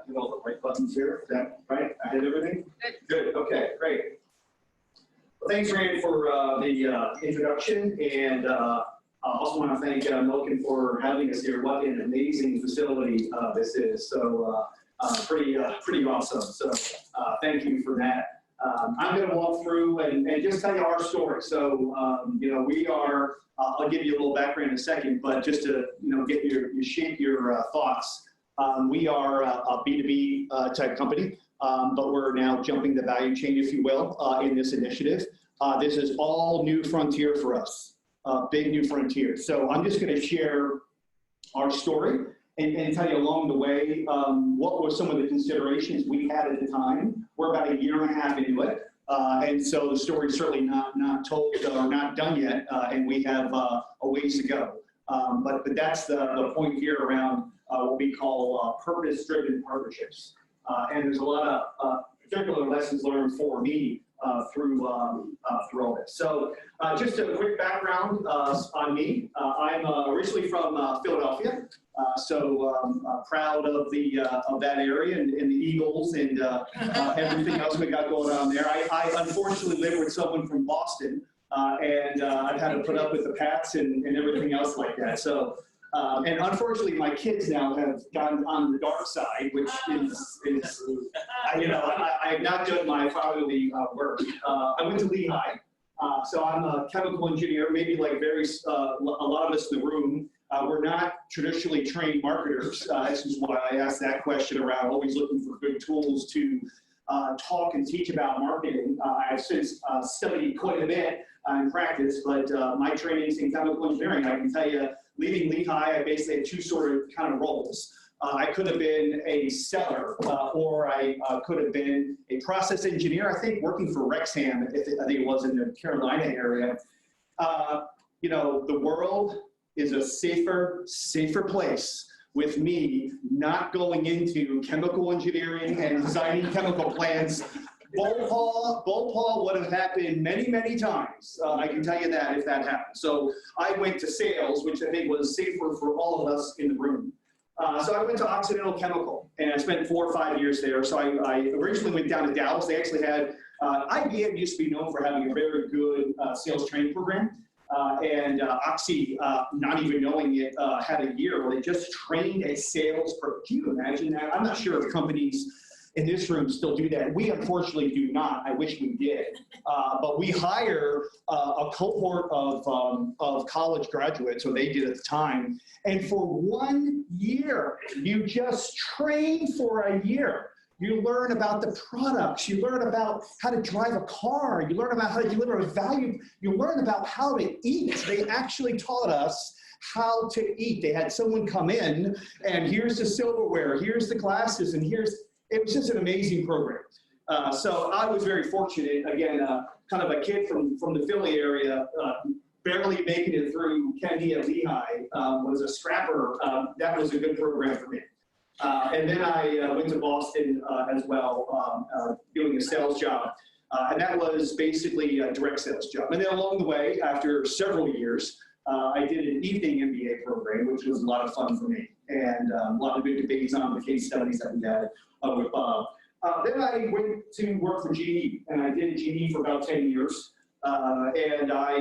hit all the right buttons here. Is that right? I hit everything? Good. Okay, great. Well, thanks, Rand, for the introduction, and I also want to thank Milken for having us here. What an amazing facility this is. So pretty awesome. So thank you for that. I'm going to walk through and just tell you our story. So, we are, I'll give you a little background in a second, but just to, get shape your thoughts. We are a B2B type company, but we're now jumping the value chain, if you will, in this initiative. This is all new frontier for us, big new frontier. So I'm just going to share our story and tell you along the way what were some of the considerations we had at the time. We're about 1.5 years into it, and so the story's certainly not told or not done yet, and we have a ways to go. But that's the point here around what we call purpose-driven partnerships. And there's a lot of particular lessons learned for me through all this. So just a quick background on me. I'm originally from Philadelphia, so proud of that area and the Eagles and everything else we got going on there. I unfortunately live with someone from Boston, and I've had to put up with the Pats and everything else like that. So. And unfortunately, my kids now have gotten on the dark side, which is I have not done my fatherly work. I went to Lehigh, so I'm a chemical engineer. Maybe like a lot of us in the room, we're not traditionally trained marketers. This is why I asked that question around always looking for good tools to talk and teach about marketing. I've since studied quite a bit in practice, but my training is in chemical engineering. I can tell you, leaving Lehigh, I basically had two kind of roles. I could have been a seller, or I could have been a process engineer, I think, working for Rexham, I think it was in the Carolina area. The world is a safer place with me not going into chemical engineering and designing chemical plants. Bullpaw would have happened many times. I can tell you that if that happened. So I went to sales, which I think was safer for all of us in the room. So I went to Occidental Chemical, and I spent 4 or 5 years there. So I originally went down to Dallas. They actually had, IBM used to be known for having a very good sales training program. And Oxy, not even knowing it, had a year where they just trained a sales person. Can you imagine that? I'm not sure if companies in this room still do that. We unfortunately do not. I wish we did. But we hire a cohort of college graduates, or they did at the time. And for 1 year, you just train for a year. You learn about the products. You learn about how to drive a car. You learn about how to deliver a value. You learn about how to eat. They actually taught us how to eat. They had someone come in, and here's the silverware, here's the glasses, and it was just an amazing program. So I was very fortunate, again, kind of a kid from the Philly area, barely making it through Kennedy at Lehigh, was a scrapper. That was a good program for me. And then I went to Boston as well, doing a sales job. And that was basically a direct sales job. And then along the way, after several years, I did an evening MBA program, which was a lot of fun for me. And a lot of good debates on the case studies that we had with Bob. Then I went to work for GE, and I did GE for about 10 years. And I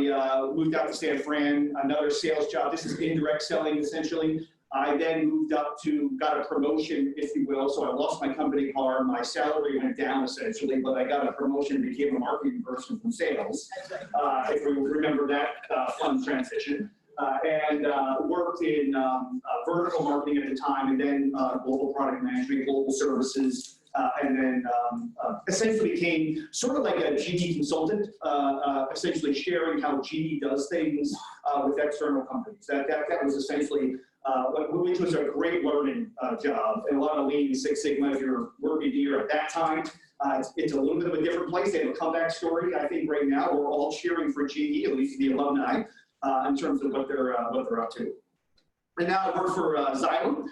moved out to San Fran, another sales job. This is indirect selling, essentially. I then moved up got a promotion, if you will. So I lost my company car. My salary went down, essentially, but I got a promotion and became a marketing person from sales, if we remember that fun transition. And worked in vertical marketing at the time, and then global product management, global services, and then essentially became sort of like a GE consultant, essentially sharing how GE does things with external companies. That was essentially, which was a great learning job, and a lot of Lean Six Sigma if you're working here at that time. It's a little bit of a different place. They have a comeback story. I think right now we're all cheering for GE, at least the alumni, in terms of what they're up to. And now I work for Xylem.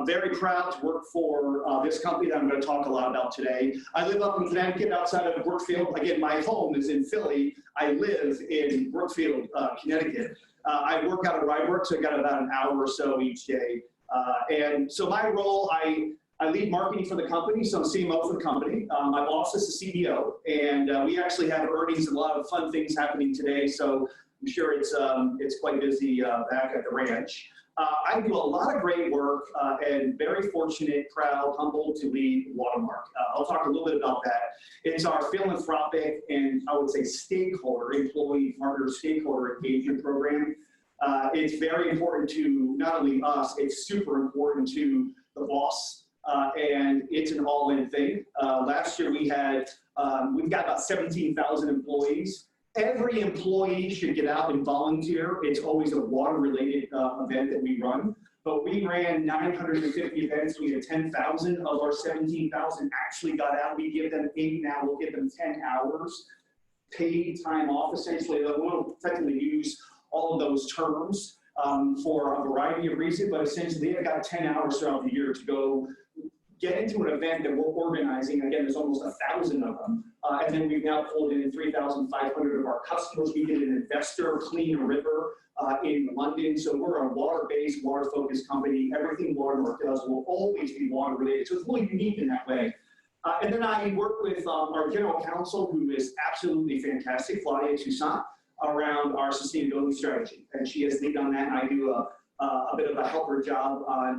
Very proud to work for this company that I'm going to talk a lot about today. I live up in Connecticut outside of Brookfield. Again, my home is in Philly. I live in Brookfield, Connecticut. I work out of Rye Work, so I got about an hour or so each day. And so my role, I lead marketing for the company, so I'm CMO for the company. My boss is the CEO, and we actually have earnings and a lot of fun things happening today, so I'm sure it's quite busy back at the ranch. I do a lot of great work and very fortunate, proud, humbled to lead Watermark. I'll talk a little bit about that. It's our philanthropic and I would say stakeholder, employee partner stakeholder engagement program. It's very important to not only us, it's super important to the boss, and it's an all-in thing. Last year we've got about 17,000 employees. Every employee should get out and volunteer. It's always a water-related event that we run. But we ran 950 events. We had 10,000 of our 17,000 actually got out. We give them 8 now. We'll give them 10 hours paid time off, essentially. They won't technically use all of those terms for a variety of reasons, but essentially they've got 10 hours throughout the year to go get into an event that we're organizing. Again, there's almost 1,000 of them. And then we've now pulled in 3,500 of our customers. We did an investor clean a river in London. So we're a water-based, water-focused company. Everything Watermark does will always be water-related. So it's really unique in that way. And then I work with our general counsel, who is absolutely fantastic, Claudia Toussaint, around our sustainability strategy. And she has lead on that, and I do a bit of a helper job on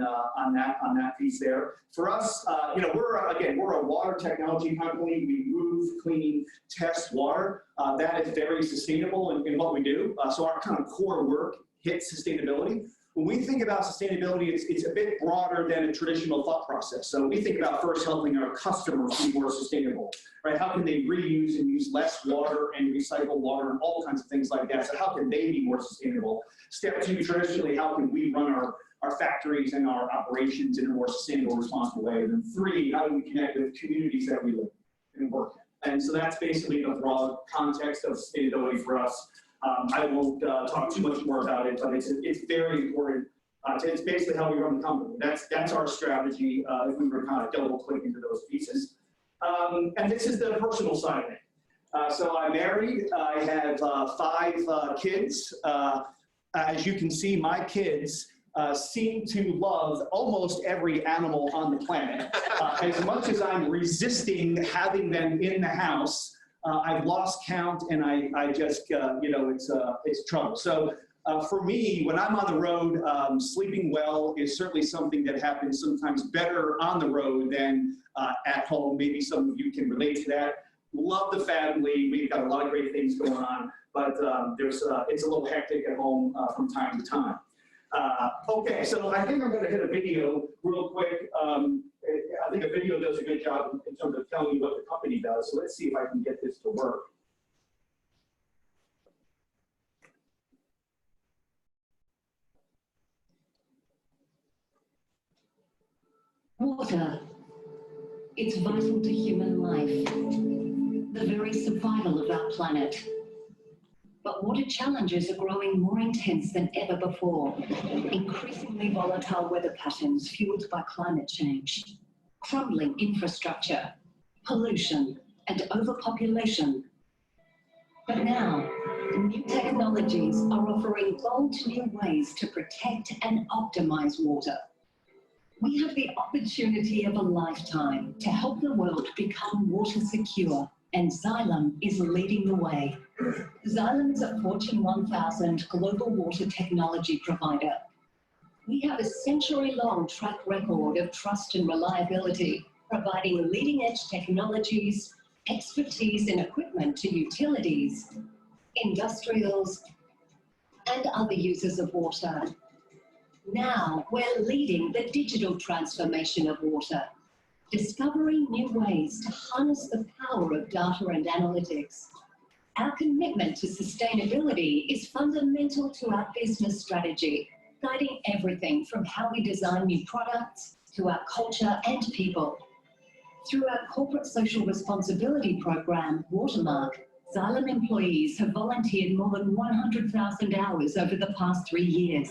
that piece there. For us, we're a water technology company. We move, clean, test water. That is very sustainable in what we do. So our kind of core work hits sustainability. When we think about sustainability, it's a bit broader than a traditional thought process. So we think about first helping our customers be more sustainable, right? How can they reuse and use less water and recycle water and all kinds of things like that? So how can they be more sustainable? Step 2, traditionally, how can we run our factories and our operations in a more sustainable, responsible way? And then 3, how do we connect with communities that we live and work in? And so that's basically the broad context of sustainability for us. I won't talk too much more about it, but it's very important. It's basically how we run the company. That's our strategy if we were kind of double click into those pieces. And this is the personal side of it. So I'm married. I have 5 kids. As you can see, my kids seem to love almost every animal on the planet. As much as I'm resisting having them in the house, I've lost count, and I just, it's trouble. So for me, when I'm on the road, sleeping well is certainly something that happens sometimes better on the road than at home. Maybe some of you can relate to that. Love the family. We've got a lot of great things going on, but it's a little hectic at home from time to time. Okay, so I think I'm going to hit a video real quick. I think a video does a good job in terms of telling you what the company does. So let's see if I can get this to work. Water. It's vital to human life, the very survival of our planet. But water challenges are growing more intense than ever before. Increasingly volatile weather patterns fueled by climate change, crumbling infrastructure, pollution, and overpopulation. But now, new technologies are offering bold new ways to protect and optimize water. We have the opportunity of a lifetime to help the world become water secure, and Xylem is leading the way. Xylem is a Fortune 1000 global water technology provider. We have a century-long track record of trust and reliability, providing leading-edge technologies, expertise and equipment to utilities, industrials, and other users of water. Now, we're leading the digital transformation of water, discovering new ways to harness the power of data and analytics. Our commitment to sustainability is fundamental to our business strategy, guiding everything from how we design new products to our culture and people. Through our corporate social responsibility program, Watermark, Xylem employees have volunteered more than 100,000 hours over the past 3 years.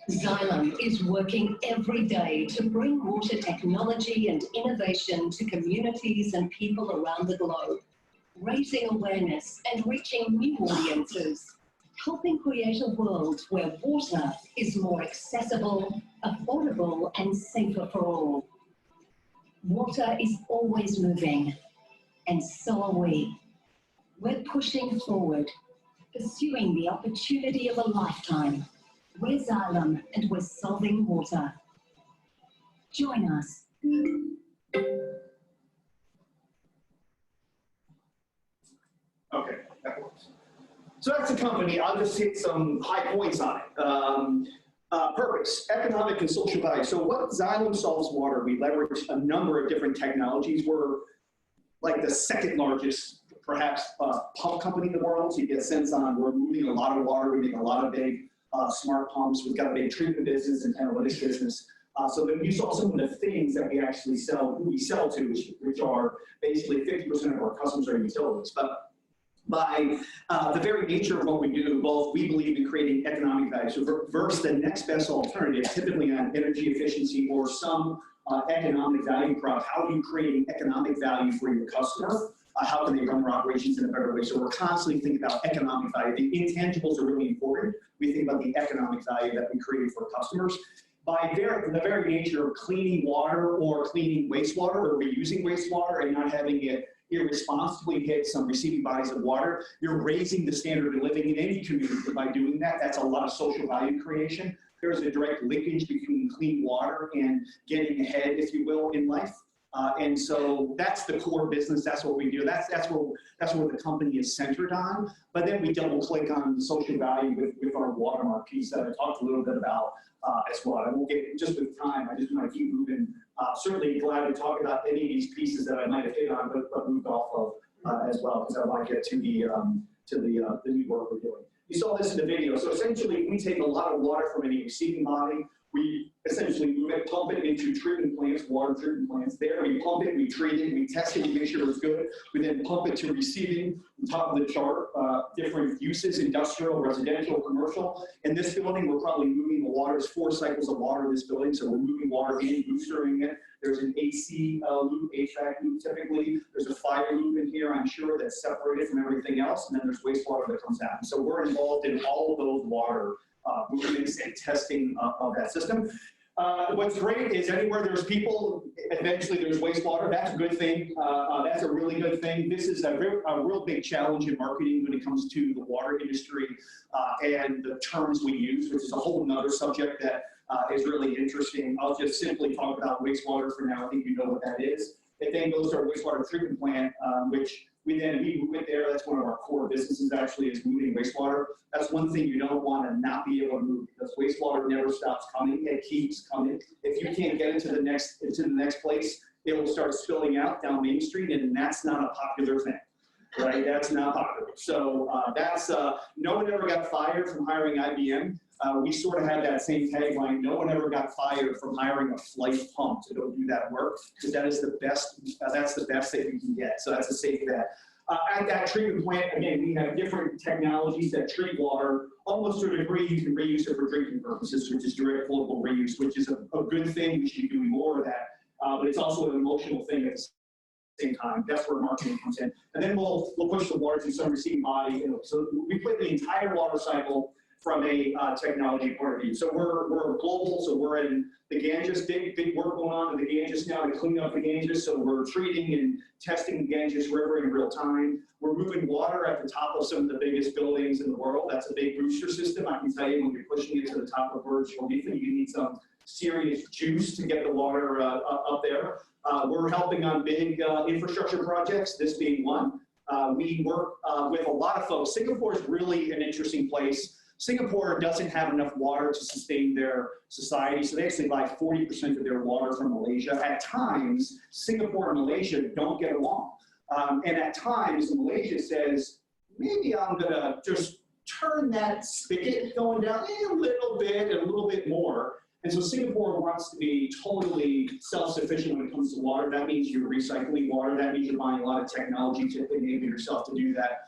Xylem is working every day to bring water technology and innovation to communities and people around the globe, raising awareness and reaching new audiences, helping create a world where water is more accessible, affordable, and safer for all. Water is always moving, and so are we. We're pushing forward, pursuing the opportunity of a lifetime. We're Xylem, and we're solving water. Join us. Okay, that works. So that's the company. I'll just hit some high points on it. Purpose, economic and social value. So what Xylem solves water, we leverage a number of different technologies. We're like the second largest, perhaps, pump company in the world. So you get a sense on we're moving a lot of water. We make a lot of big smart pumps. We've got a big treatment business and analytics business. So then you saw some of the things that we actually sell, who we sell to, which are basically 50% of our customers are utilities. But by the very nature of what we do, both we believe in creating economic value. So versus the next best alternative, typically on energy efficiency or some economic value prop, how do you create economic value for your customer? How can they run their operations in a better way? So we're constantly thinking about economic value. The intangibles are really important. We think about the economic value that we create for customers. By the very nature of cleaning water or cleaning wastewater or reusing wastewater and not having it irresponsibly hit some receiving bodies of water, you're raising the standard of living in any community by doing that. That's a lot of social value creation. There's a direct linkage between clean water and getting ahead, if you will, in life. And so that's the core business. That's what we do. That's what the company is centered on. But then we double click on social value with our watermark piece that I talked a little bit about as well. I won't get just with time. I just want to keep moving. Certainly glad to talk about any of these pieces that I might have hit on, but moved off of as well, because I want to get to the new work we're doing. You saw this in the video. So essentially, we take a lot of water from any receiving body. We essentially pump it into treatment plants, water treatment plants. There we pump it, we treat it, we test it, we make sure it's good. We then pump it to receiving, on top of the chart, different uses, industrial, residential, commercial. In this building, we're probably moving the water. There's 4 cycles of water in this building, so we're moving water in, boostering it. There's an AC loop, HVAC loop typically. There's a fire loop in here, I'm sure, that's separated from everything else, and then there's wastewater that comes out. So we're involved in all of those water movements and testing of that system. What's great is anywhere there's people, eventually there's wastewater. That's a good thing. That's a really good thing. This is a real big challenge in marketing when it comes to the water industry and the terms we use, which is a whole nother subject that is really interesting. I'll just simply talk about wastewater for now. I think you know what that is. It then goes to our wastewater treatment plant, which we move it there. That's one of our core businesses actually, is moving wastewater. That's one thing you don't want to not be able to move, because wastewater never stops coming. It keeps coming. If you can't get into the next place, it will start spilling out down Main Street, and that's not a popular thing, right? That's not popular. So no one ever got fired from hiring IBM. We sort of had that same tagline: no one ever got fired from hiring a flight pump to go do that work, because that is the best. That's the best that you can get. So that's a safe bet. At that treatment plant, again, we have different technologies that treat water. Almost to a degree, you can reuse it for drinking purposes, which is direct flowable reuse, which is a good thing. We should be doing more of that. But it's also an emotional thing at the same time. That's where marketing comes in. And then we'll push the water to some receiving body. So we play the entire water cycle from a technology point of view. So we're global, so we're in the Ganges, big work going on in the Ganges now to clean up the Ganges. So we're treating and testing the Ganges River in real time. We're moving water at the top of some of the biggest buildings in the world. That's a big booster system. I can tell you, when you're pushing it to the top of Burj Khalifa, you need some serious juice to get the water up there. We're helping on big infrastructure projects, this being one. We work with a lot of folks. Singapore is really an interesting place. Singapore doesn't have enough water to sustain their society, so they actually buy 40% of their water from Malaysia. At times, Singapore and Malaysia don't get along. And at times, Malaysia says, maybe I'm going to just turn that spigot going down a little bit more. And so Singapore wants to be totally self-sufficient when it comes to water. That means you're recycling water. That means you're buying a lot of technology to enable yourself to do that.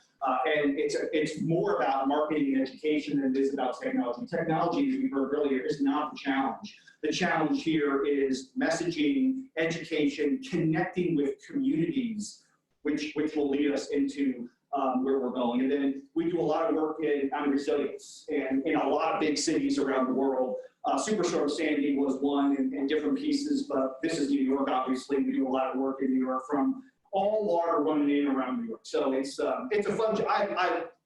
And it's more about marketing and education than it is about technology. Technology, as we heard earlier, is not the challenge. The challenge here is messaging, education, connecting with communities, which will lead us into where we're going. And then we do a lot of work on resilience and in a lot of big cities around the world. Superstorm Sandy was one in different pieces, but this is New York, obviously. We do a lot of work in New York from all water running in around New York. So it's a fun job.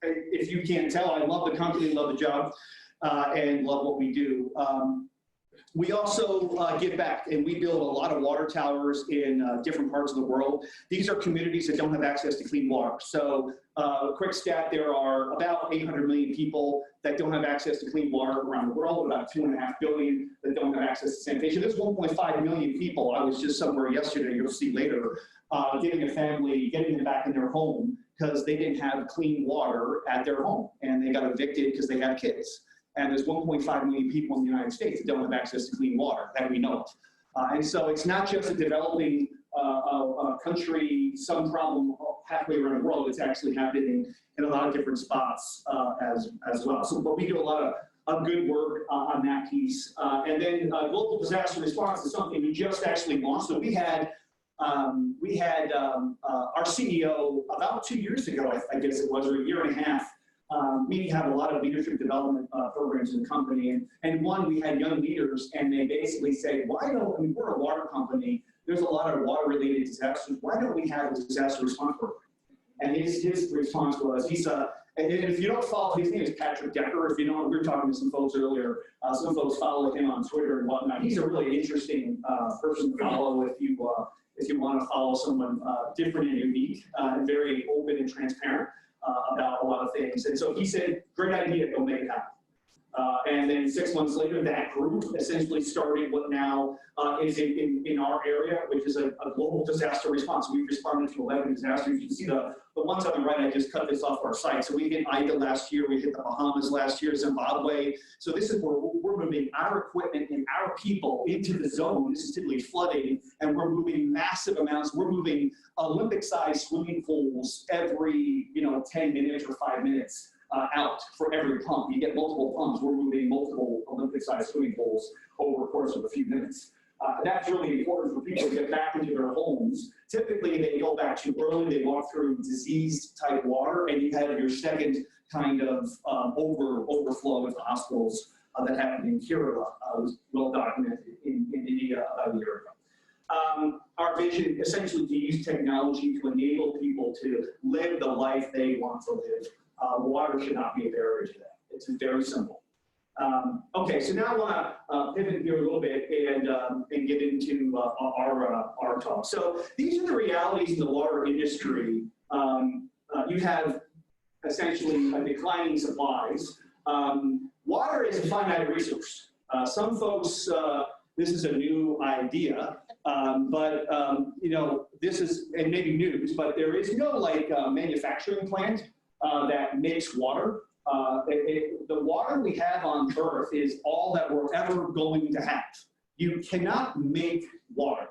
If you can't tell, I love the company, love the job, and love what we do. We also give back, and we build a lot of water towers in different parts of the world. These are communities that don't have access to clean water. So a quick stat, there are about 800 million people that don't have access to clean water around the world, about 2.5 billion that don't have access to sanitation. There's 1.5 million people. I was just somewhere yesterday, you'll see later, getting them back in their home because they didn't have clean water at their home, and they got evicted because they had kids. And there's 1.5 million people in the United States that don't have access to clean water, that we know of. And so it's not just a developing country, some problem halfway around the world. It's actually happening in a lot of different spots as well. So, but we do a lot of good work on that piece. And then global disaster response is something we just actually launched. So we had our CEO about 2 years ago, I guess it was, or a year and a half. We have a lot of leadership development programs in the company, and one, we had young leaders, and they basically say, why don't, I mean, we're a water company, there's a lot of water-related disasters, why don't we have a disaster response program? And his response was, and if you don't follow, his name is Patrick Decker, if you know, we were talking to some folks earlier, some folks follow him on Twitter and whatnot. He's a really interesting person to follow if you want to follow someone different and unique, and very open and transparent about a lot of things. And so he said, great idea, go make it happen. And then 6 months later, that group essentially started what now is in our area, which is a global disaster response. We've responded to 11 disasters. You can see the ones on the right, I just cut this off our site. So we hit Ida last year, we hit the Bahamas last year, Zimbabwe. So this is where we're moving our equipment and our people into the zone. This is typically flooding, and we're moving massive amounts. We're moving Olympic-sized swimming pools every 10 minutes or 5 minutes. Out for every pump. You get multiple pumps. We're moving multiple Olympic-sized swimming pools over the course of a few minutes. That's really important for people to get back into their homes. Typically, they go back too early. They walk through disease-type water, and you have your second kind of overflow into hospitals that happened in Kerala. Was well documented in India about a year ago. Our vision, essentially, to use technology to enable people to live the life they want to live. Water should not be a barrier to that. It's very simple. Okay, so now I want to pivot here a little bit and get into our talk. So these are the realities in the water industry. You have essentially declining supplies. Water is a finite resource. Some folks, this is a new idea, but this is, and maybe news, but there is no manufacturing plant that makes water. The water we have on Earth is all that we're ever going to have. You cannot make water.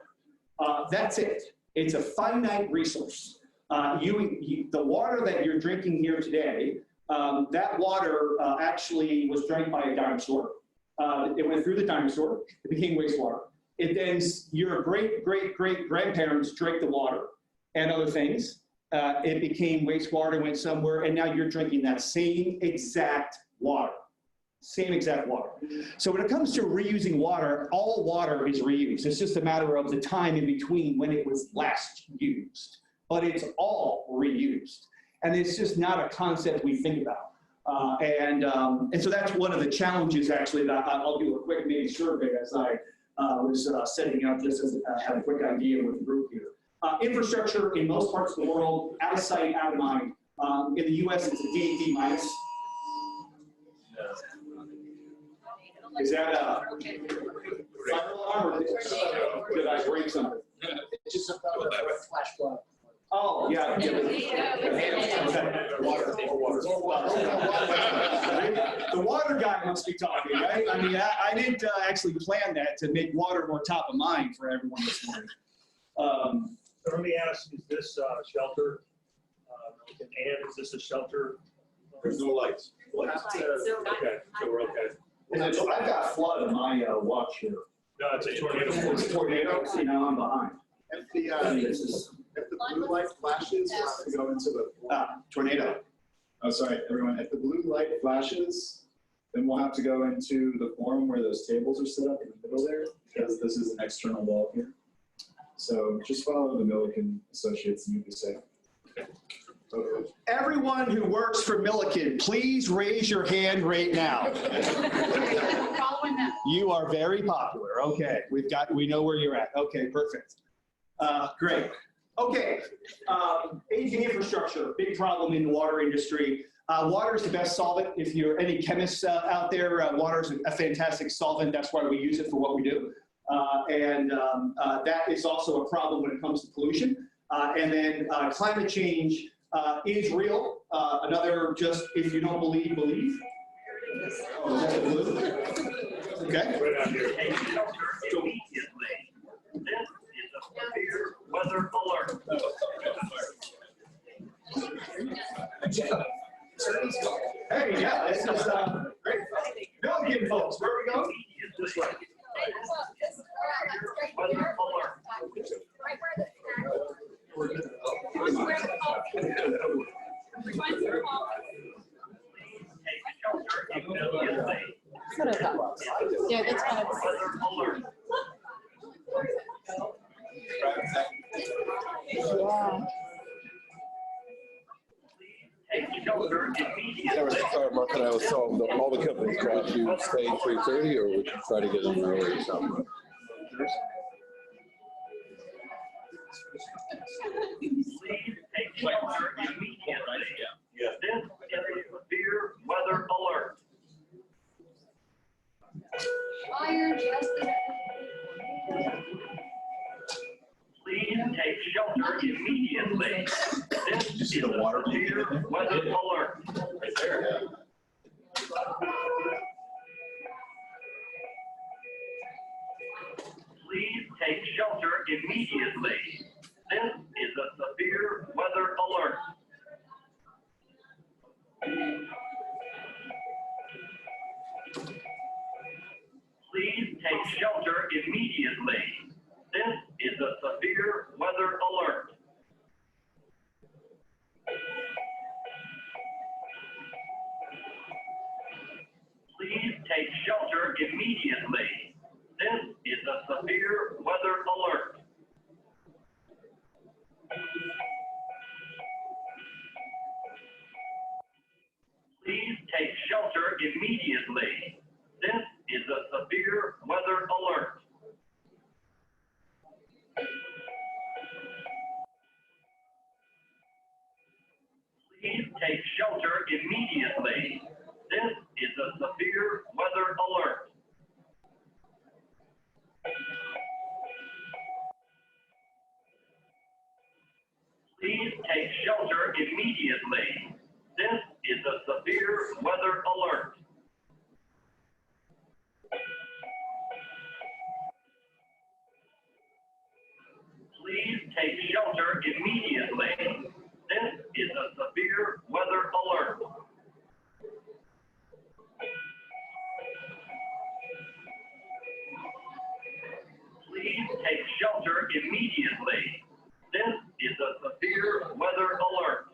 That's it. It's a finite resource. The water that you're drinking here today, that water actually was drank by a dinosaur. It went through the dinosaur. It became wastewater. Then your great-great-great-grandparents drank the water and other things. It became wastewater, went somewhere, and now you're drinking that same exact water. Same exact water. So when it comes to reusing water, all water is reused. It's just a matter of the time in between when it was last used. But it's all reused. And it's just not a concept we think about. And so that's one of the challenges, actually, that I'll do a quick maybe survey as I was setting up, just as had a quick idea with the group here. Infrastructure in most parts of the world, out of sight, out of mind. In the US, it's a D minus. Is that fire alarm, or did I break something? It's just about a flash flood. Oh, yeah. The water guy must be talking, right? I mean, I didn't actually plan that to make water more top of mind for everyone this morning. Let me ask, is this shelter? And is this a shelter? There's no lights. Okay, so we're okay. I've got flood in my watch here. No, it's a tornado. It's a tornado, see, now I'm behind. If the blue light flashes, we'll have to go into the. Tornado. Oh, sorry, everyone. If the blue light flashes, then we'll have to go into the forum where those tables are set up in the middle there, because this is an external wall here. So just follow the Milliken Associates and you'll be safe. Okay. Everyone who works for Milliken, please raise your hand right now. Following that. You are very popular. Okay, we know where you're at. Okay, perfect. Great. Okay, aging infrastructure, big problem in the water industry. Water is the best solvent. If you're any chemists out there, water is a fantastic solvent. That's why we use it for what we do. That is also a problem when it comes to pollution. And then climate change is real. Another, just if you don't believe, believe. Oh, is that the blue? Okay. Right out here. Severe weather alert. Hey, yeah, this is great. Milliken folks, where are we going? This way. Weather alert. Take shelter immediately. Yeah, that's kind of. Weather alert. Yeah. Take shelter immediately. Sorry, Mark, and I was told that all the companies try to stay 3:30, or would you try to get in early or something? Please take shelter immediately. This is a severe weather alert. Fire justice. Please take shelter immediately. This is a severe weather alert. Right there, yeah. Please take shelter immediately. This is a severe weather alert. Please take shelter immediately. This is a severe weather alert. Please take shelter immediately. This is a severe weather alert. Please take shelter immediately. This is a severe weather alert. Please take shelter immediately. This is a severe weather alert. Please take shelter immediately. This is a severe weather alert. Please take shelter immediately. This is a severe weather alert. Please take shelter immediately. This is a severe weather alert.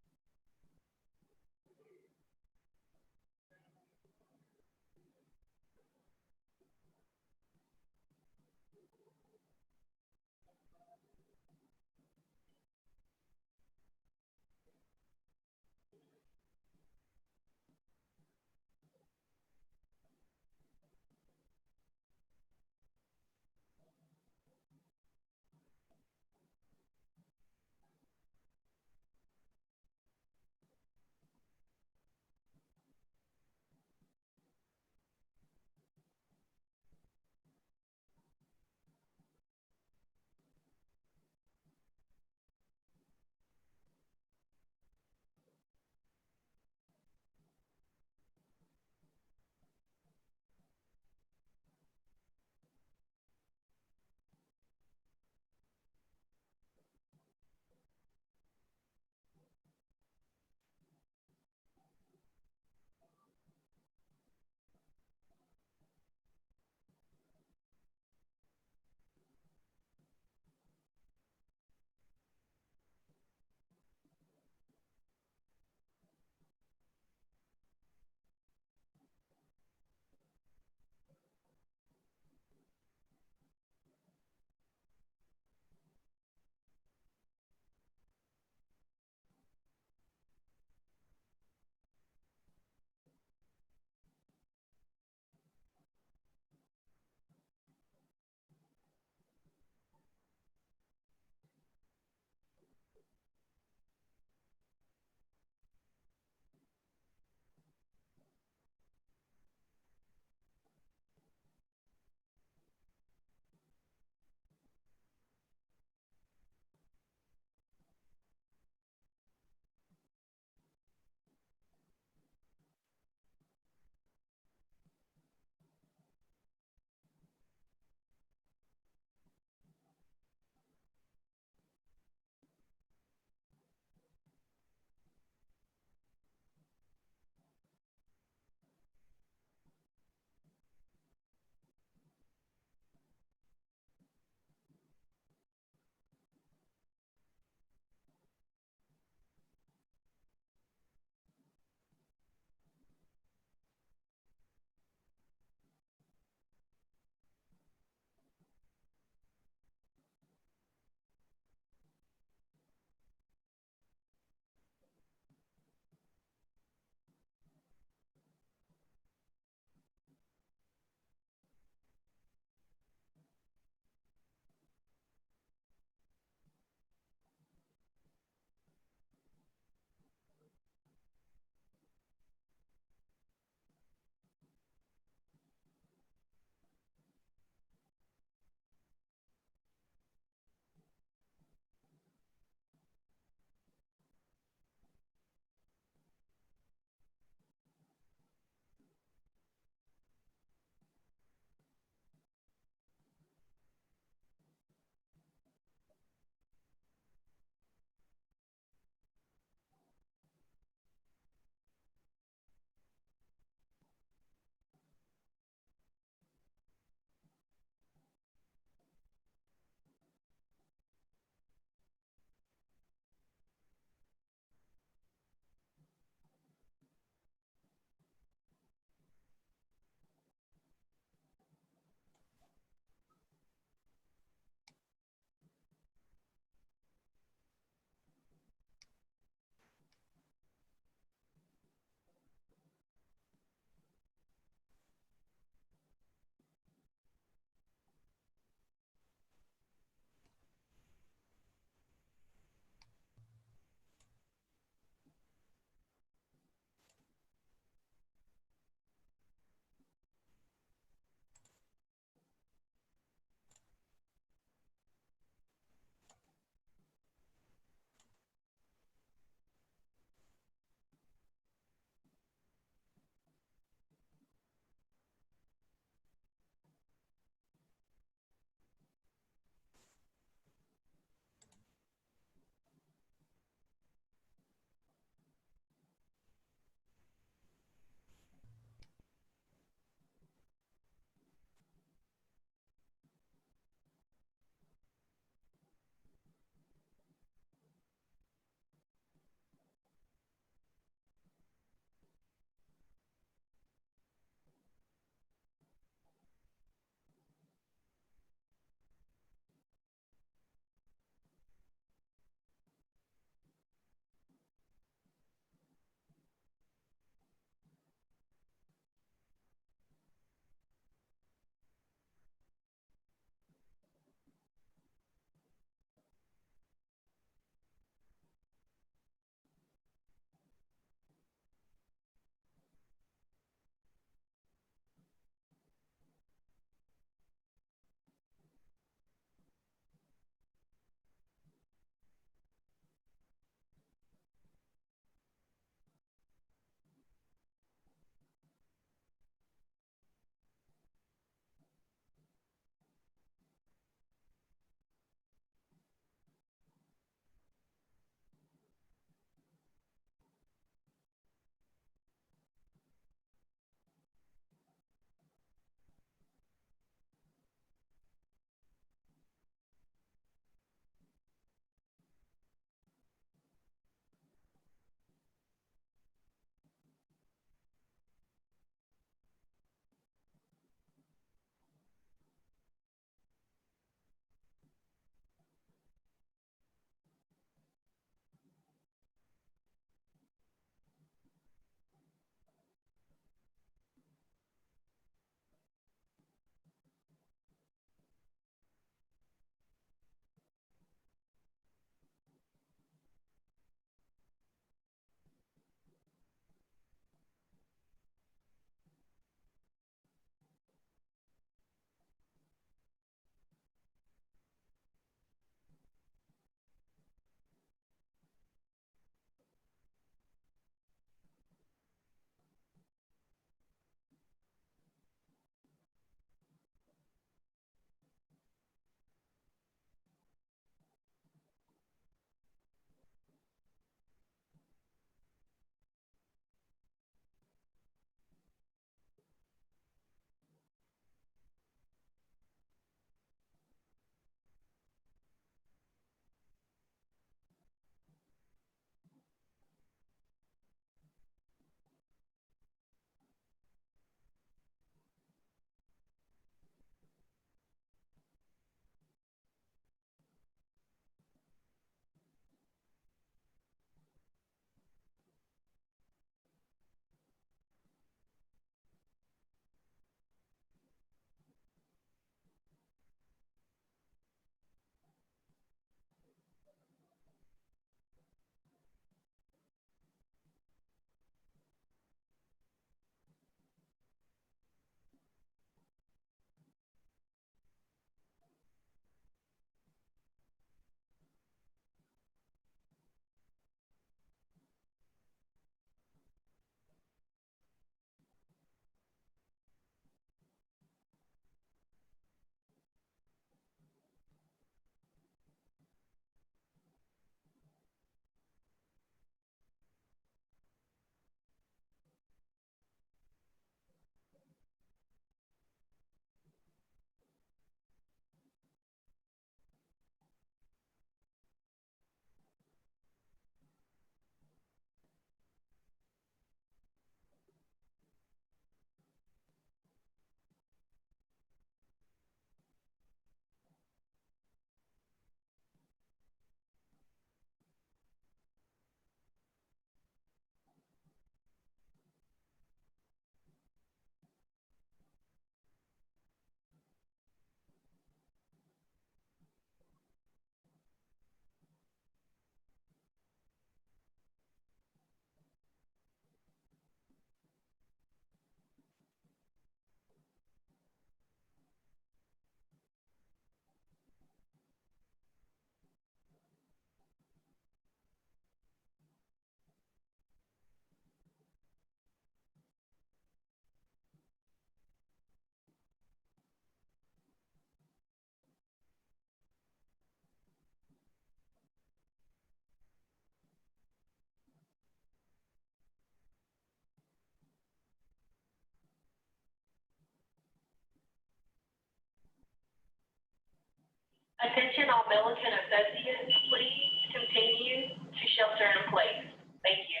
Attention all Milliken associates, please continue to shelter in place. Thank you.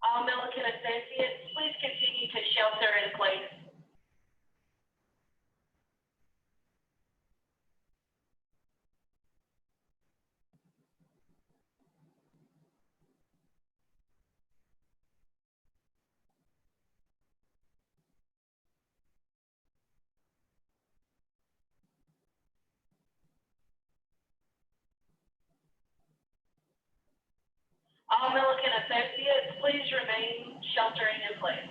All Milliken associates, please continue to shelter in place. All Milliken associates, please remain sheltering in place.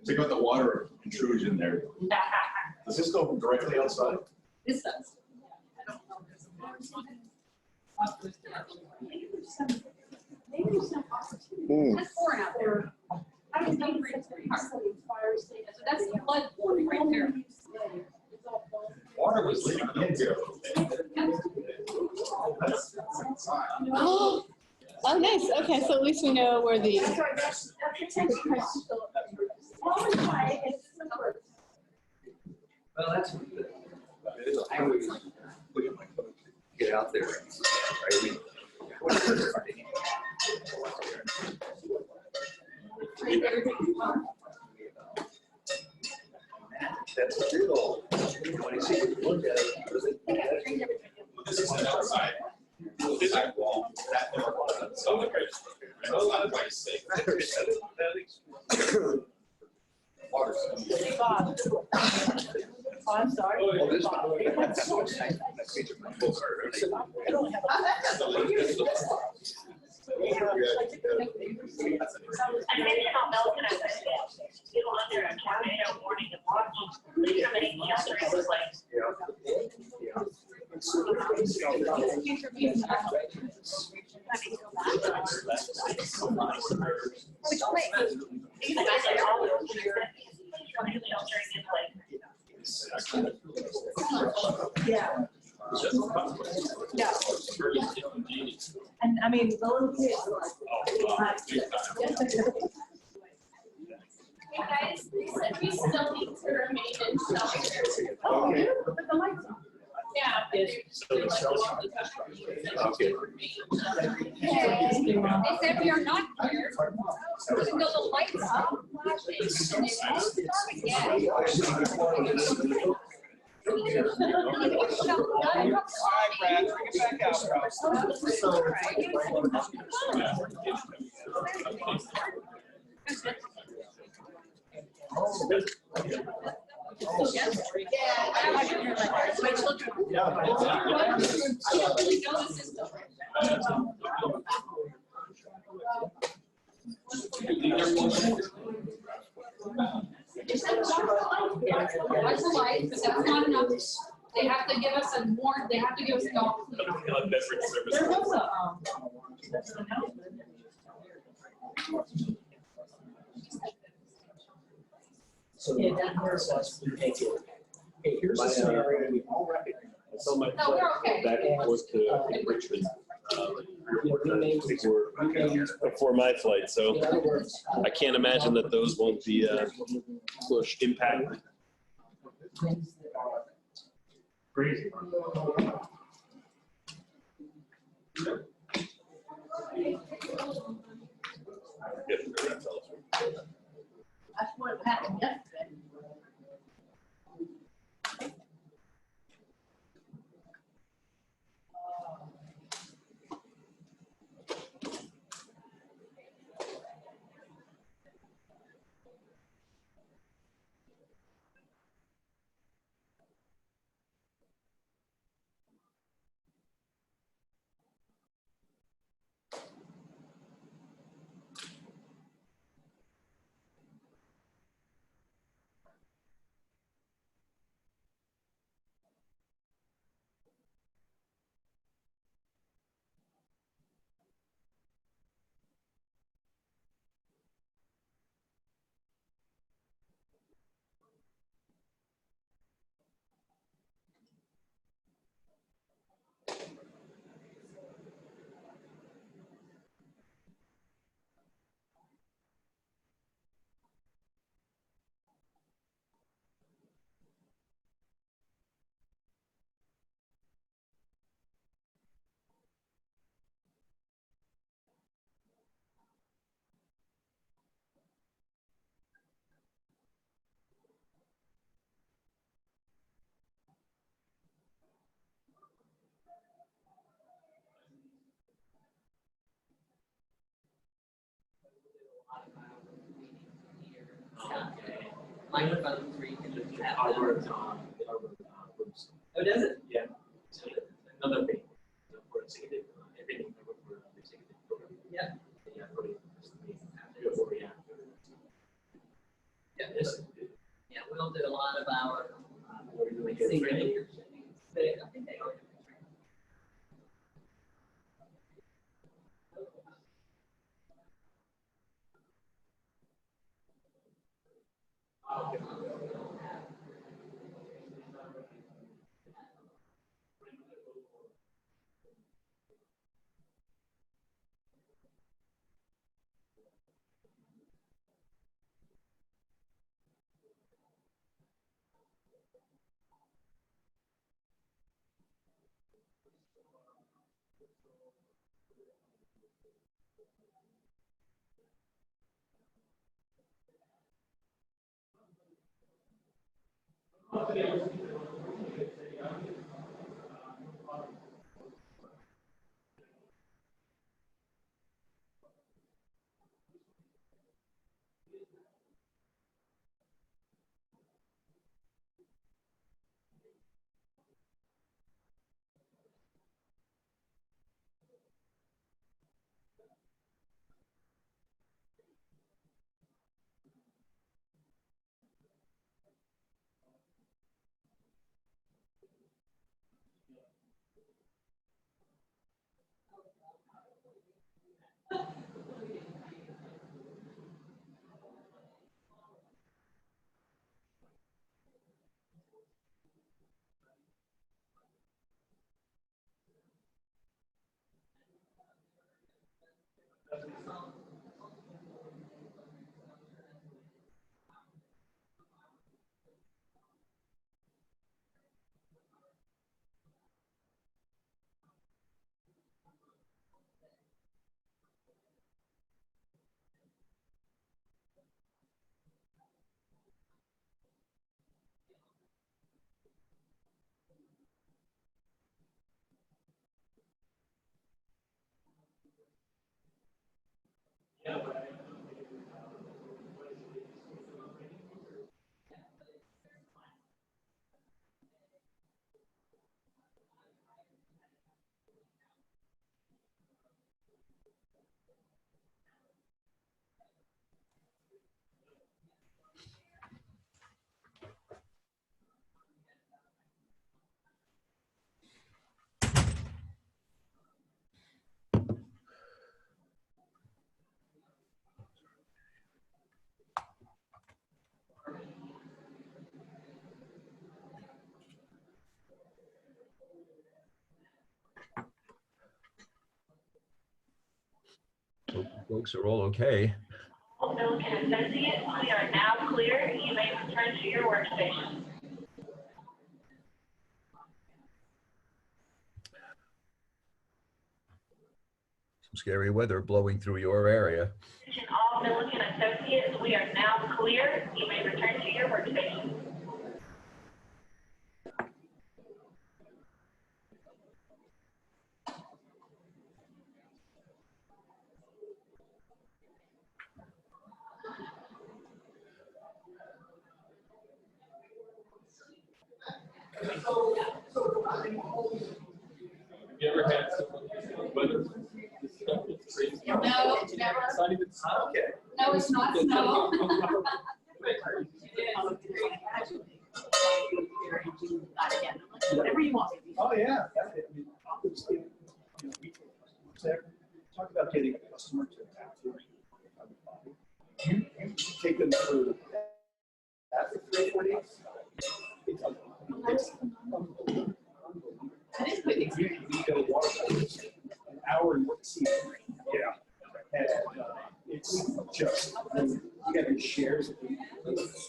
Take out the water intrusion there. Does this go directly outside? This does. Maybe there's some opportunity. That's foreign out there. I don't think it's very hard. So that's the flood warning right there. Water was leaking in here. Oh, nice. Okay, so at least we know where the. Well, that's I always look at my coach, get out there, right? That's real. When you see it, look at it. This is outside. This side wall. So it's not quite safe. Water's Oh, I'm sorry. Oh, this one. That's what's nice. That's featured in my book. Additional note that I would say, still under a tornado warning and watch, please remain shelter in place. Which way? Exactly, all of those here, sheltering in place. Yeah. Yeah. And I mean, the little kids are like. Hey guys, we still need to remain in shelter. Oh, yeah, put the lights on. Yeah. Okay. They said we are not here, even though the lights are flashing. And they won't start again. Brad, bring it back out, My children. I don't really know the system. Watch the light, but that's not enough. They have to give us a warrant, they have to give us a dog. There was a, Yeah, that hurts us. We take it. Hey, here's the scenario we all recognize. So my No, we're okay. back and forth to Richmond, before my flight, so In other words. I can't imagine that those won't be pushed, impacted. Things that are. Crazy. That's what happened yesterday. Microphone 3 can just have. Oh, does it? Yeah. Another thing. For a second, everything for the second program. Yeah. Yeah, for the Yeah, Will did a lot of our senior leadership. I think they are. Folks are all okay. Milliken Associates, we are now clear. You may return to your workstation. Some scary weather blowing through your area. Attention all Milliken Associates, we are now clear. You may return to your workstation. You ever had some weather? No, never. It's not even snow. Okay. No, it's not snow. Whatever you want. Oh, yeah. Obviously, talk about getting a customer to you take them through that for 3 or 4 days. You get a water hose, an hour in what sea. Yeah. And it's just, you got your shares of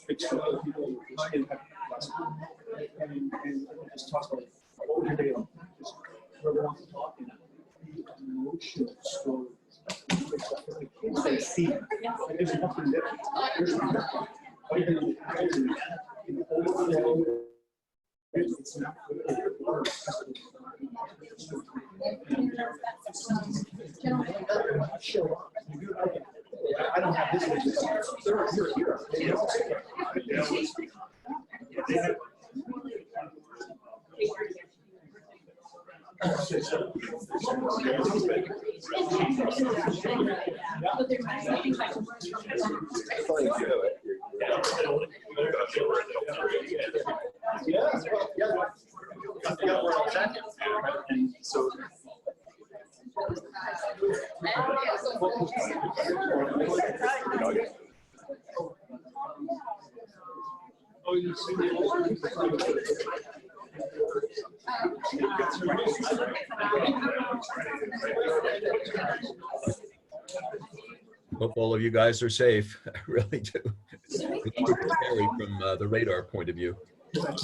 fixed people and just talk about what was your day like. Just whoever wants to talk and the emotional stories. The kids they see, and there's nothing there. There's nothing. It's not show up. I don't have this. You're a hero. Hope all of you guys are safe. I really do. It's scary from the radar point of view. Let's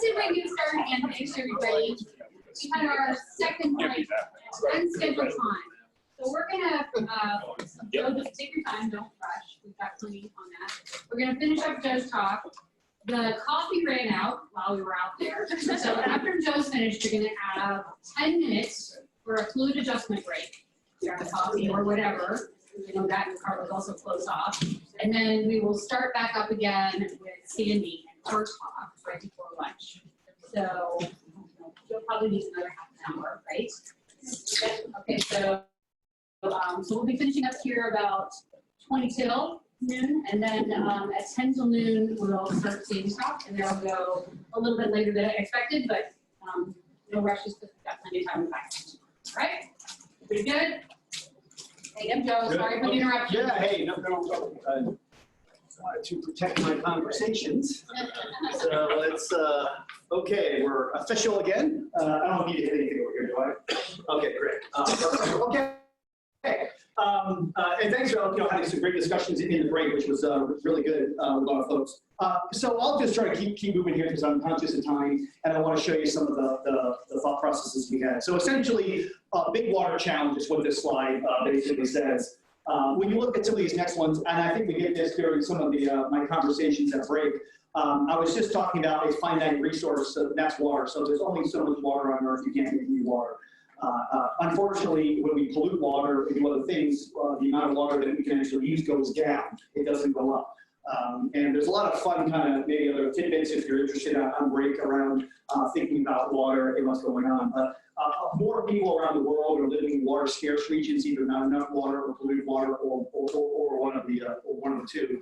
see if I can start again, make sure everybody, we have our second like unscheduled time. So we're gonna, Joe, just take your time, don't rush, we've got plenty on that. We're gonna finish up Joe's talk. The coffee ran out while we were out there. So after Joe's finished, you're gonna have 10 minutes for a fluid adjustment break. Grab a coffee or whatever. You know, that car was also closed off. And then we will start back up again with Sandy and her talk right before lunch. So you'll probably need another half an hour, right? Okay, so we'll be finishing up here about 20 till noon, and then at 10 till noon, we'll start Sandy's talk, and then I'll go a little bit later than I expected, but no rushes because we've got plenty of time in the back. All right? Pretty good? Hey, I'm Joe. Sorry for the interruption. Yeah, hey, no, wanted to protect my conversations. So let's, okay, we're official again. I don't need to hit anything over here, do I? Okay, great. Okay. And thanks for having some great discussions in the break, which was really good with a lot of folks. So I'll just try to keep moving here because I'm conscious of time, and I want to show you some of the thought processes we had. So essentially, big water challenge is what this slide basically says. When you look at some of these next ones, and I think we get this during some of the my conversations at break, I was just talking about a finite resource, so that's water. So there's only so much water on Earth, you can't make new water. Unfortunately, when we pollute water and do other things, the amount of water that we can actually use goes down. It doesn't go up. And there's a lot of fun kind of maybe other tidbits if you're interested on break around thinking about water and what's going on. But more people around the world are living in water scarce regions, either not enough water or polluted water or one of the two.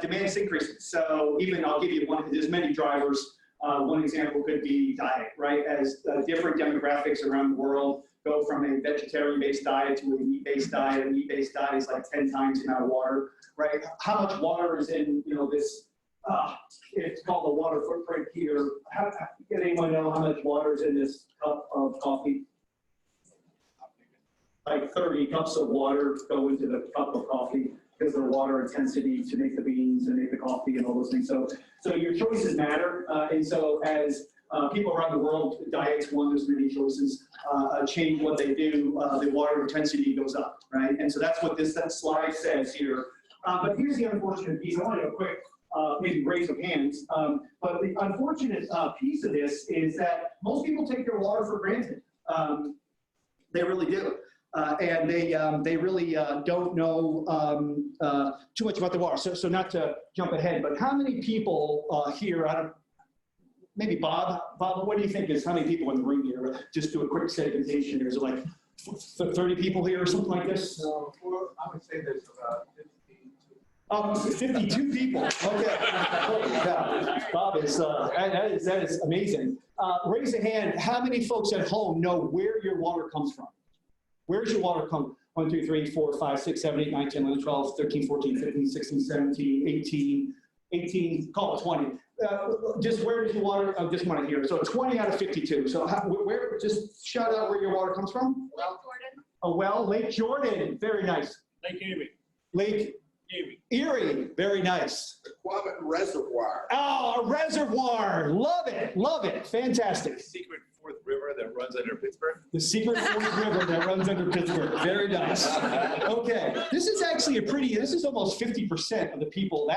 Demand's increasing. So even I'll give you one. There's many drivers. One example could be diet, right? As different demographics around the world go from a vegetarian-based diet to a meat-based diet. A meat-based diet is like 10 times the amount of water, right? How much water is in, this, it's called the water footprint here. Can anyone know how much water is in this cup of coffee? Like 30 cups of water go into the cup of coffee because of the water intensity to make the beans and make the coffee and all those things. So your choices matter. And so as people around the world, diets, one, there's many choices, change what they do, the water intensity goes up, right? And so that's what that slide says here. But here's the unfortunate piece. I want to do a quick maybe raise of hands. But the unfortunate piece of this is that most people take their water for granted. They really do. And they really don't know too much about the water. So not to jump ahead, but how many people here, maybe Bob, what do you think is how many people in the room here? Just do a quick segmentation. There's like 30 people here or something like this? I would say there's about 52 people. Okay. Yeah. Bob, that is amazing. Raise a hand. How many folks at home know where your water comes from? Where's your water come? 1, 2, 3, 4, 5, 6, 7, 8, 9, 10, 11, 12, 13, 14, 15, 16, 17, 18, call it 20. Just where does your water, I just want to hear. So 20 out of 52. So where, just shout out where your water comes from. Lake Jordan. A well, Lake Jordan. Very nice. Lake Erie. Lake Erie. Very nice. Quabbin Reservoir. Oh, a reservoir. Love it. Love it. Fantastic. Secret Fourth River that runs under Pittsburgh? The secret Fourth River that runs under Pittsburgh. Very nice. Okay, this is actually this is almost 50% of the people.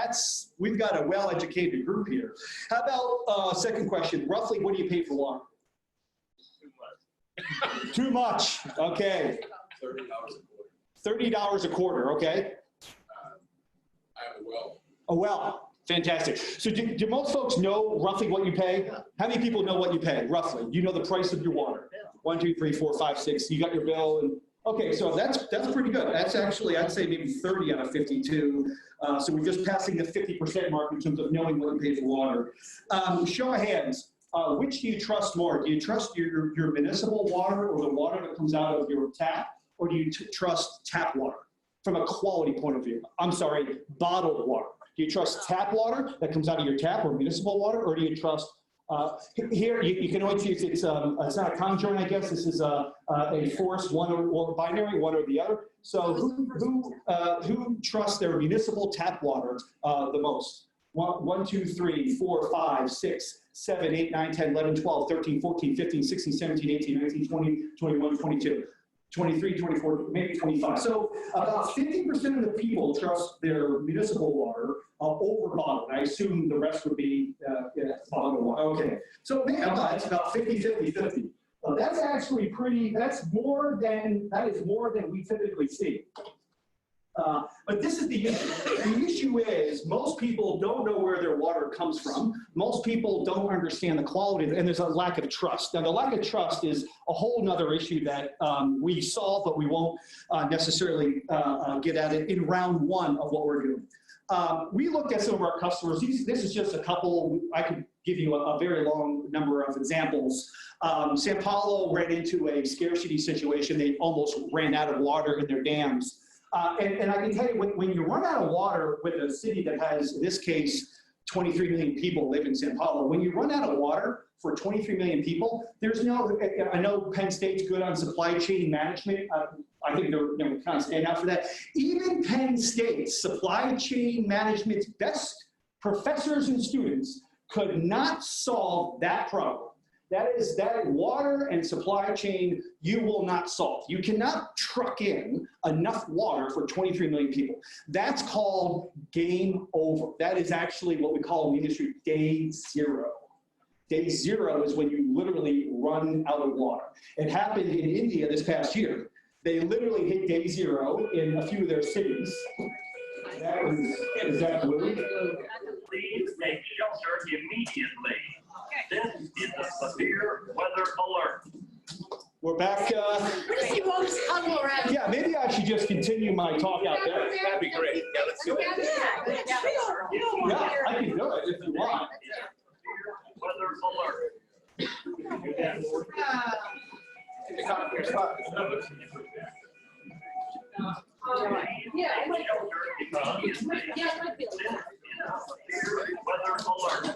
We've got a well-educated group here. How about, second question, roughly what do you pay for water? Too much, okay. $30 a quarter. $30 a quarter, okay. I have a well. A well, fantastic. So do most folks know roughly what you pay? How many people know what you pay, roughly? You know the price of your water? 1, 2, 3, 4, 5, 6, you got your bill, and okay, so that's pretty good. That's actually, I'd say maybe 30 out of 52. So we're just passing the 50% mark in terms of knowing what you pay for water. Show of hands, which do you trust more? Do you trust your municipal water or the water that comes out of your tap? Or do you trust tap water from a quality point of view? I'm sorry, bottled water. Do you trust tap water that comes out of your tap or municipal water, or do you trust, here you can always use, it's not a conjoint, I guess, this is a forced one or binary, one or the other. So who trusts their municipal tap water the most? 1, 2, 3, 4, 5, 6, 7, 8, 9, 10, 11, 12, 13, 14, 15, 16, 17, 18, 19, 20, 21, 22. 23, 24, maybe 25. So about 50% of the people trust their municipal water over bottled. I assume the rest would be bottled water. Okay. So it's about 50, 50, 50. That's actually that is more than we typically see. But this is the issue. The issue is most people don't know where their water comes from. Most people don't understand the quality of it, and there's a lack of trust. Now, the lack of trust is a whole nother issue that we solve, but we won't necessarily get at it in round 1 of what we're doing. We looked at some of our customers. This is just a couple. I could give you a very long number of examples. Sao Paulo ran into a scarcity situation. They almost ran out of water in their dams. And I can tell you, when you run out of water with a city that has, in this case, 23 million people live in Sao Paulo, when you run out of water for 23 million people, there's no, I know Penn State's good on supply chain management. I think they're kind of stand out for that. Even Penn State's supply chain management's best professors and students could not solve that problem. That water and supply chain you will not solve. You cannot truck in enough water for 23 million people. That's called game over. That is actually what we call in the industry day 0. Day 0 is when you literally run out of water. It happened in India this past year. They literally hit day 0 in a few of their cities. Is that blue? Please take shelter immediately. This is a severe weather alert. We're back. Yeah, maybe I should just continue my talk out there. That'd be great. Yeah, let's do that. Yeah, I can do it if you want. Weather alert. Weather alert.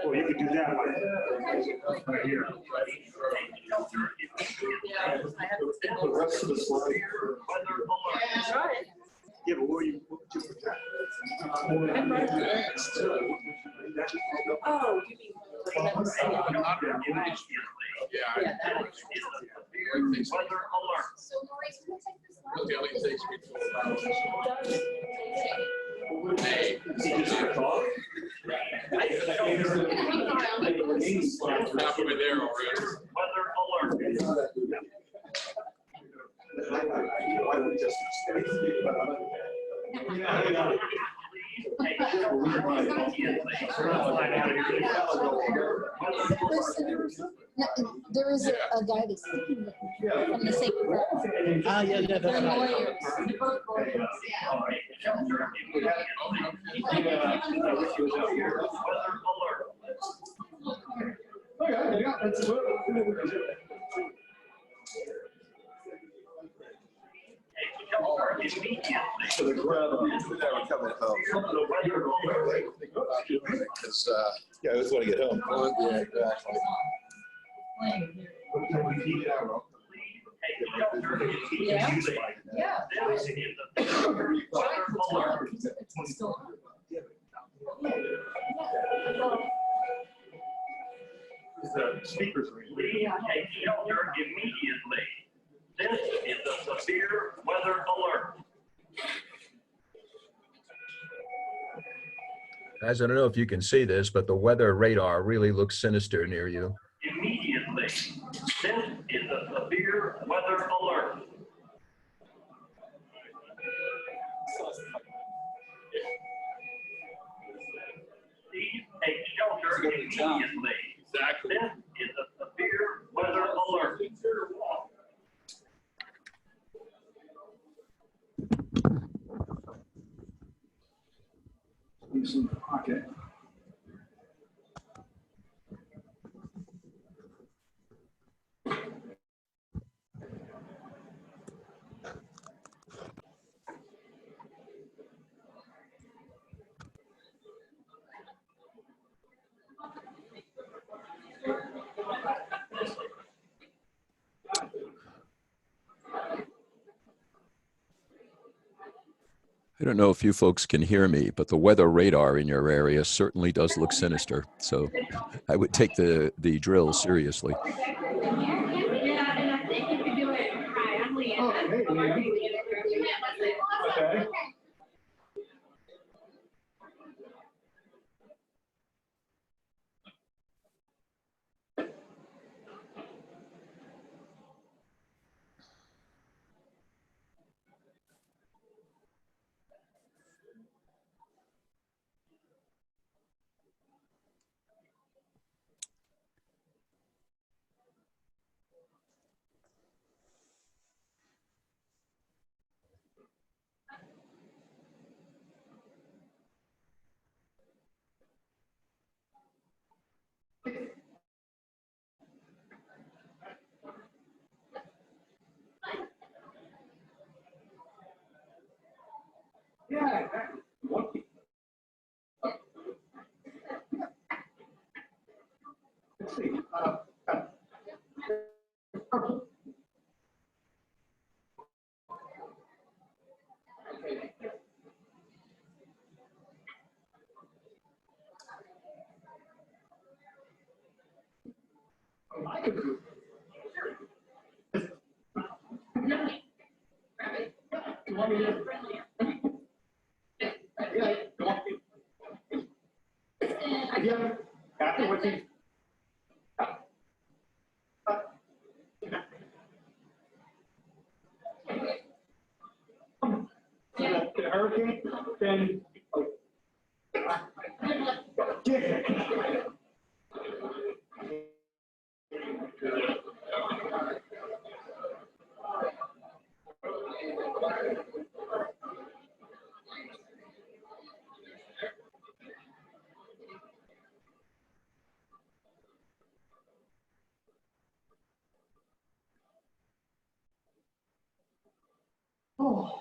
Well, you could do that right here. The rest of the slide. Yeah, but what you Oh, you mean. Yeah. Weather alert. So Lori's gonna take this one. Really only takes me 12 hours. Hey. Halfway there already. Weather alert. There is a guy that's speaking from the same group. They're lawyers. So the grab. That would come at home. Because, yeah, I just want to get home. Yeah, exactly. Yeah. Yeah. The speakers are in. Please take shelter immediately. This is a severe weather alert. Guys, I don't know if you can see this, but the weather radar really looks sinister near you. Immediately. This is a severe weather alert. Please take shelter immediately. Exactly. This is a severe weather alert. Use in the pocket. I don't know if you folks can hear me, but the weather radar in your area certainly does look sinister. So I would take the drill seriously. Yeah, and I think you could do it. Hi, I'm Leanne. Oh, hey, Leanne. Okay. Yeah, exactly. Let's see. I could do it. You want me to? Yeah, you want me? Yeah, afterwards. The hurricane, then. Oh.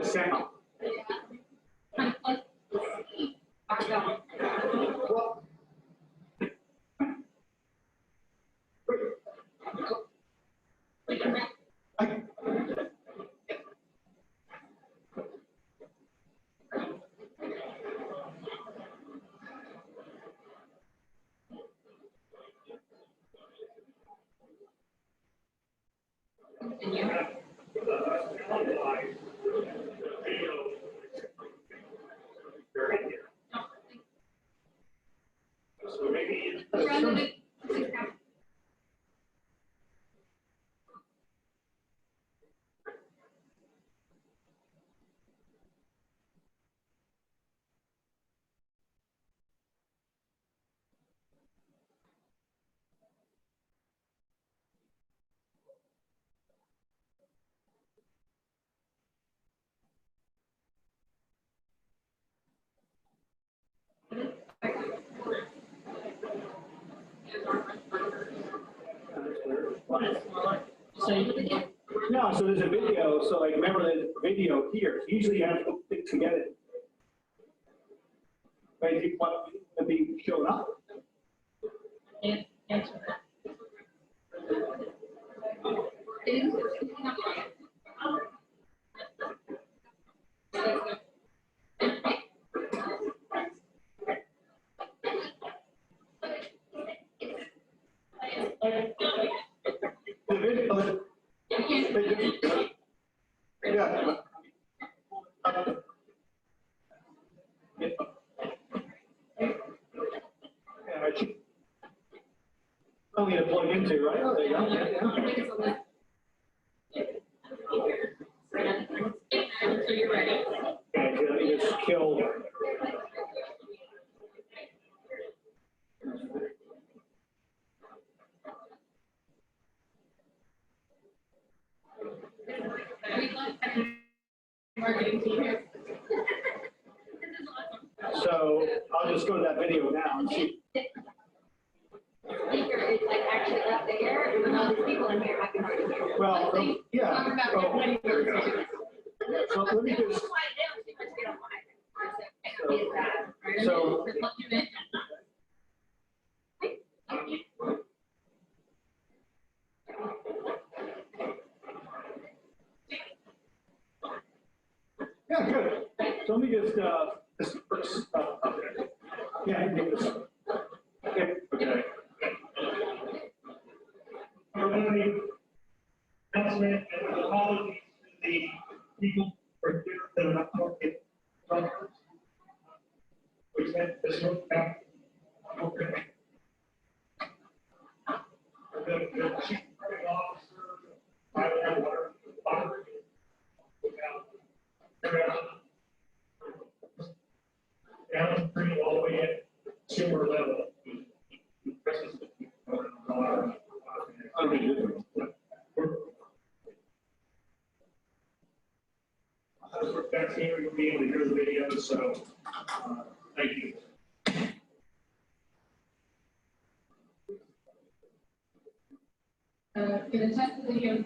Okay. So maybe. No, so there's a video, so like remember the video here, usually you have to get it. But if you want to be showing up. The video, yeah. Only to plug into, right? Oh, there you go. So you're ready. Okay, so let me just kill. Marketing team here. So I'll just go to that video now and see. Speaker is like actually up there, and all these people in here, I can hardly hear. Well, yeah. Talk about Oh, everybody. there we go. So let me just, so, yeah, good. So let me just, yeah, I think this. Okay. Okay. Announcement and apologies to the people for that are not talking. We sent this one back. Okay. The chief credit officer, I don't know what. Down pretty all the way at consumer level. That's here, you'll be able to hear the video, so, thank you. Gonna test the video.